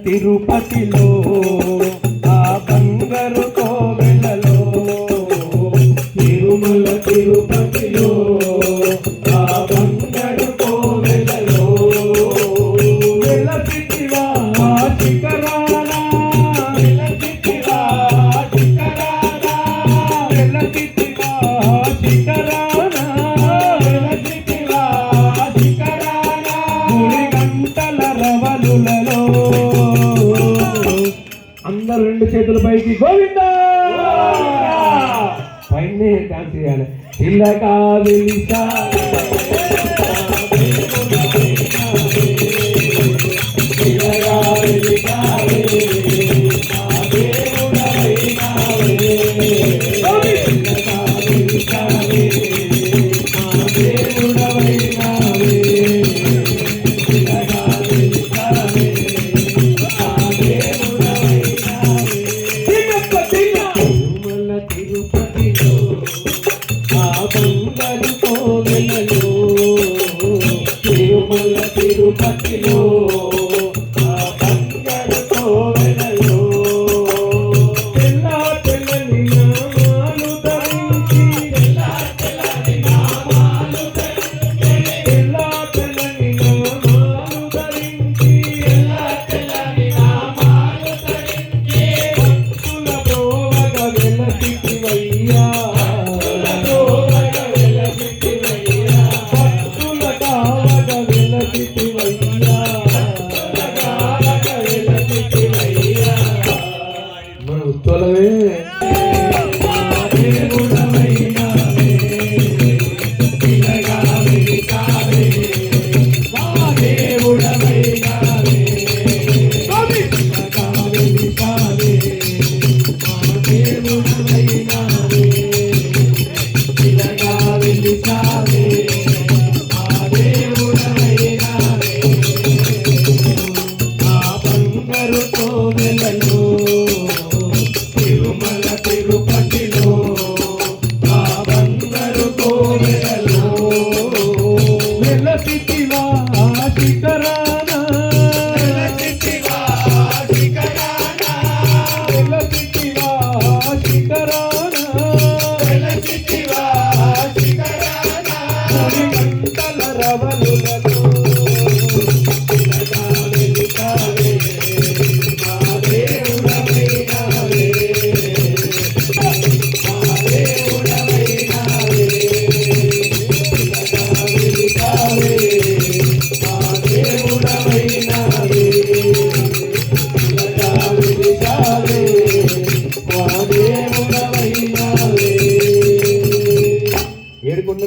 తిరుపతిలో ఆ బంగారు కోవెలలో తిరుమల తిరుపతిలో ఆ బంగారు కోవెలలో వెలసితివా శిఖరాన వెలసితివా శిఖరాన వెలసితివా శిఖరాన వెలసితివా శిఖరాన గుడి గంటల రవలులలో అందరూ రెండు చేతుల పైకి గోవిందా పైన డాన్స్ చేయాలి చిల్లగా వెలిసా చిల్లగా వెలిసా తిరుపతిలో ఆ బంగారు కోవెలలో తిరుమల తిరుపతిలో ఆ బంగారు కోవెలలో తెల్లా తెల్లని నామాలు ధరించి తెల్లా తెల్లని నామాలు ధరించి తెల్లా తెల్లని నామాలు ధరించి తెల్లా తెల్లని నామాలు ధరించి భక్తుల ప్రోవగ వెలసితివయ్యా మన ఉత్తోలమే తిరుమల తిరుపతిలో ఆ బంగారు కోవెలలో వెలసితివా శిఖరాన వెలసితివా శిఖరాన వెలసితివా శిఖరాన వెలసితివా శిఖరాన గంటల రవలులలో Hare